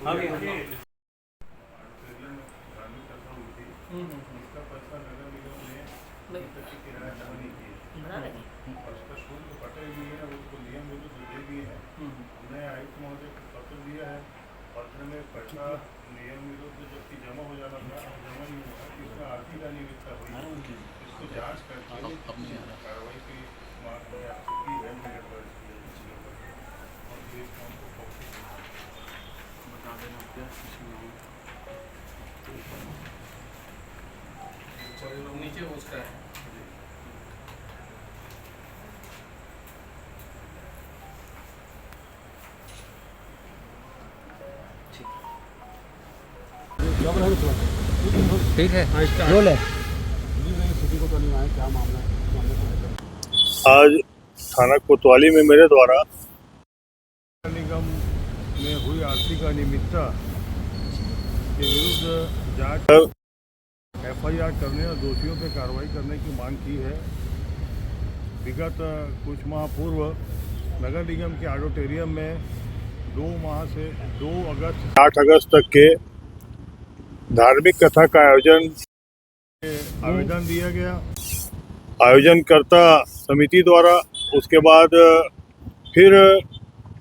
इसका पैसा नगर निगम ने किराया जमा नहीं किया और उसका शुल्क कटे भी है, उसको नियम विरुद्ध दे दिए हैं। हमने आयुक्त महोदय को पत्र दिया है, पत्र में पैसा नियम विरुद्ध जबकि जमा हो जाना था, जमा नहीं हुआ, इसमें आर्थिक अनियमितता हुई, इसको जांच करके कार्रवाई की मांग में आपकी है मेरे पर और इस काम को बता देना क्या नीचे उसका है। ठीक है रोल है। आज थाना कोतवाली में मेरे द्वारा निगम में हुई आर्थिक अनियमितता के विरुद्ध जांच FIR करने और दोषियों पर कार्रवाई करने की मांग की है। विगत कुछ माह पूर्व नगर निगम के ऑडिटोरियम में 2 अगस्त 8 अगस्त तक के धार्मिक कथा का आवेदन दिया गया आयोजनकर्ता समिति द्वारा। उसके बाद फिर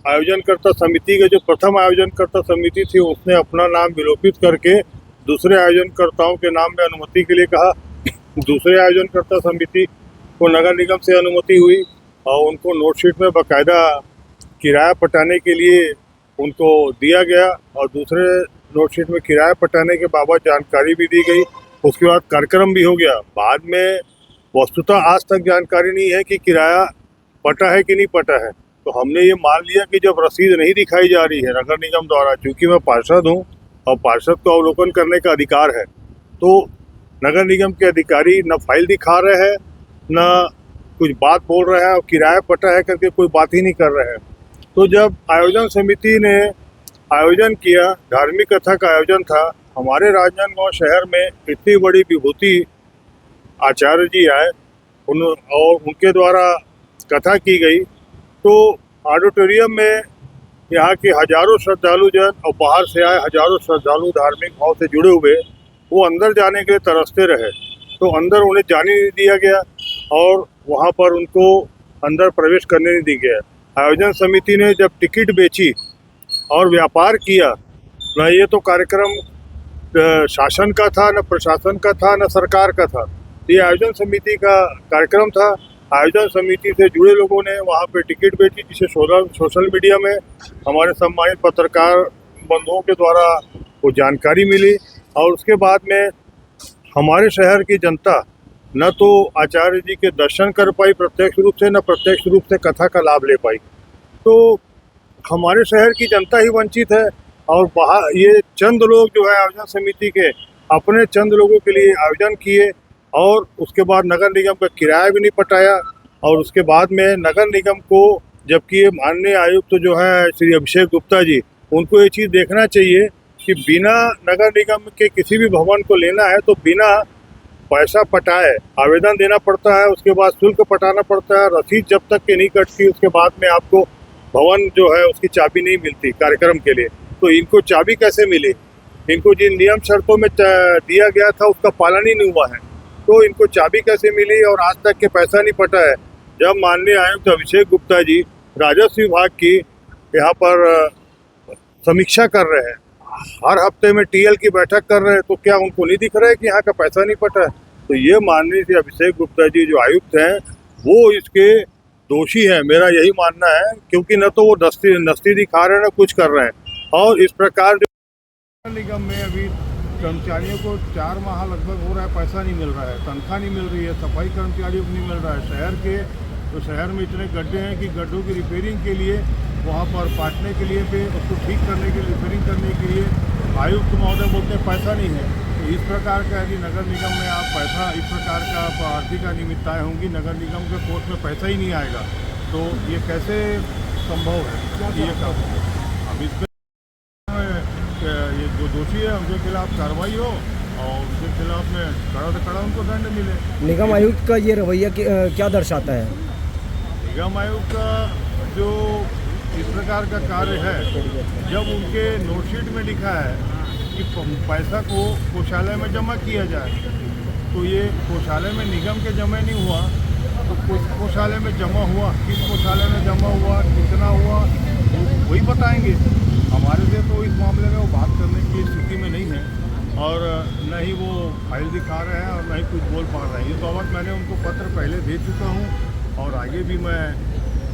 आयोजनकर्ता समिति के जो प्रथम आयोजनकर्ता समिति थी उसने अपना नाम विलोपित करके दूसरे आयोजनकर्ताओं के नाम में अनुमति के लिए कहा। दूसरे आयोजनकर्ता समिति को नगर निगम से अनुमति हुई और उनको नोटशीट में बाकायदा किराया पटाने के लिए उनको दिया गया और दूसरे नोटशीट में किराया पटाने के बाबत जानकारी भी दी गई। उसके बाद कार्यक्रम भी हो गया। बाद में वस्तुतः आज तक जानकारी नहीं है कि किराया पटा है कि नहीं पटा है। तो हमने ये मान लिया कि जब रसीद नहीं दिखाई जा रही है नगर निगम द्वारा, चूँकि मैं पार्षद हूँ और पार्षद को अवलोकन करने का अधिकार है, तो नगर निगम के अधिकारी न फाइल दिखा रहे हैं न कुछ बात बोल रहे हैं और किराया पटा है करके कोई बात ही नहीं कर रहे हैं। तो जब आयोजन समिति ने आयोजन किया, धार्मिक कथा का आयोजन था, हमारे राजनांदगांव शहर में इतनी बड़ी विभूति आचार्य जी आए और उनके द्वारा कथा की गई, तो ऑडिटोरियम में यहाँ के हजारों श्रद्धालु जन और बाहर से आए हजारों श्रद्धालु धार्मिक भाव से जुड़े हुए वो अंदर जाने के लिए तरसते रहे। तो अंदर उन्हें जाने नहीं दिया गया और वहाँ पर उनको अंदर प्रवेश करने नहीं दिया गया। आयोजन समिति ने जब टिकट बेची और व्यापार किया, न ये तो कार्यक्रम शासन का था, न प्रशासन का था, न सरकार का था, ये आयोजन समिति का कार्यक्रम था। आयोजन समिति से जुड़े लोगों ने वहाँ पे टिकट बेची, जिसे सोशल मीडिया में हमारे सम्मानित पत्रकार बंधुओं के द्वारा वो जानकारी मिली और उसके बाद में हमारे शहर की जनता न तो आचार्य जी के दर्शन कर पाई प्रत्यक्ष रूप से, न प्रत्यक्ष रूप से कथा का लाभ ले पाई। तो हमारे शहर की जनता ही वंचित है और बाहर ये चंद लोग जो है आयोजन समिति के अपने चंद लोगों के लिए आयोजन किए और उसके बाद नगर निगम का किराया भी नहीं पटाया। और उसके बाद में नगर निगम को, जबकि ये माननीय आयुक्त जो है श्री अभिषेक गुप्ता जी, उनको ये चीज़ देखना चाहिए कि बिना नगर निगम के किसी भी भवन को लेना है तो बिना पैसा पटाए आवेदन देना पड़ता है, उसके बाद शुल्क पटाना पड़ता है। रसीद जब तक के नहीं कटती उसके बाद में आपको भवन जो है उसकी चाबी नहीं मिलती कार्यक्रम के लिए। तो इनको चाबी कैसे मिली? इनको जिन नियम शर्तों में दिया गया था उसका पालन ही नहीं हुआ है, तो इनको चाबी कैसे मिली और आज तक के पैसा नहीं पटा है। जब माननीय आयुक्त अभिषेक गुप्ता जी राजस्व विभाग की यहाँ पर समीक्षा कर रहे हैं, हर हफ्ते में TL की बैठक कर रहे हैं, तो क्या उनको नहीं दिख रहा है कि यहाँ का पैसा नहीं पटा है? तो ये माननीय श्री अभिषेक गुप्ता जी जो आयुक्त हैं वो इसके दोषी है, मेरा यही मानना है, क्योंकि न तो वो नस्ती दिखा रहे हैं न कुछ कर रहे हैं। और इस प्रकार जो निगम में अभी कर्मचारियों को 4 माह लगभग हो रहा है, पैसा नहीं मिल रहा है, तनख्वाह नहीं मिल रही है, सफाई कर्मचारियों को नहीं मिल रहा है। शहर में इतने गड्ढे हैं कि गड्ढों की रिपेयरिंग के लिए वहाँ पर पाटने के लिए पे उसको ठीक करने के लिए, रिपेयरिंग करने के लिए आयुक्त महोदय बोलते हैं पैसा नहीं है। तो इस प्रकार का यदि नगर निगम में आप पैसा, इस प्रकार का आर्थिक अनियमितताएँ होंगी, नगर निगम के कोर्स में पैसा ही नहीं आएगा, तो ये कैसे संभव है? ये काम अब इस ये जो दोषी है उनके खिलाफ कार्रवाई हो और उनके खिलाफ में कड़ा से कड़ा उनको दंड मिले। निगम आयुक्त का ये रवैया क्या दर्शाता है? निगम आयुक्त का जो इस प्रकार का कार्य है। जब उनके नोटशीट में लिखा है कि पैसा को कोषालय में जमा किया जाए, तो ये कोषालय में निगम के जमा नहीं हुआ, तो कोषालय में जमा हुआ, किस कोषालय में जमा हुआ, कितना हुआ, वही बताएंगे। हमारे से तो इस मामले में वो बात करने की स्थिति में नहीं है, और न ही वो फाइल दिखा रहे हैं और न ही कुछ बोल पा रहे हैं। इस बाबत मैंने उनको पत्र पहले दे चुका हूँ, और आगे भी मैं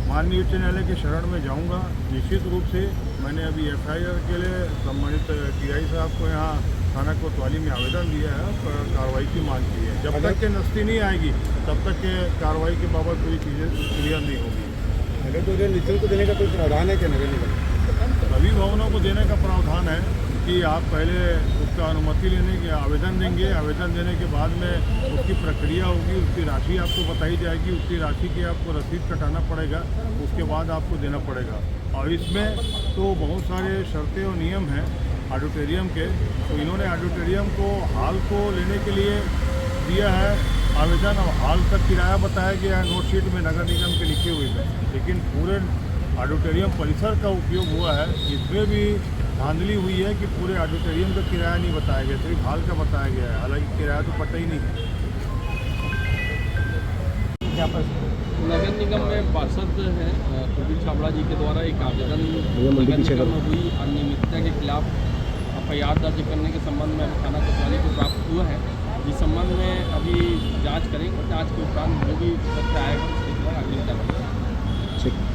माननीय उच्च न्यायालय के शरण में जाऊंगा। निश्चित रूप से मैंने अभी FIR के लिए संबंधित TI साहब को यहाँ थाना कोतवाली में आवेदन दिया है और कार्रवाई की मांग की है। जब तक के नस्ती नहीं आएगी तब तक के कार्रवाई के बाबत कोई चीज़ें क्लियर नहीं होगी। नगर तो निःशुल्क देने का कोई प्रावधान है क्या नगर निगम? सभी भवनों को देने का प्रावधान है कि आप पहले उसका अनुमति लेने के आवेदन देंगे, आवेदन देने के बाद में उसकी प्रक्रिया होगी, उसकी राशि आपको बताई जाएगी, उसकी राशि की आपको रसीद कटाना पड़ेगा, उसके बाद आपको देना पड़ेगा। और इसमें तो बहुत सारे शर्तें और नियम हैं ऑडिटोरियम के, तो इन्होंने ऑडिटोरियम को हाल को लेने के लिए दिया है आवेदन, और हाल का किराया बताया गया है नोटशीट में नगर निगम के लिखे हुए में, लेकिन पूरे ऑडिटोरियम परिसर का उपयोग हुआ है। इसमें भी धांधली हुई है कि पूरे ऑडिटोरियम का किराया नहीं बताया गया, सिर्फ हाल का बताया गया है, हालांकि किराया तो पता ही नहीं है। नगर निगम में पार्षद हैं प्रवीण छाबड़ा जी के द्वारा एक आवेदन नगर निगम में हुई अनियमितता के खिलाफ FIR दर्ज करने के संबंध में थाना कोतवाली को प्राप्त हुआ है। इस संबंध में अभी जांच करेंगे, जांच के उपरांत जो भी तथ्य आएगा उसके द्वारा अगली कार्रवाई।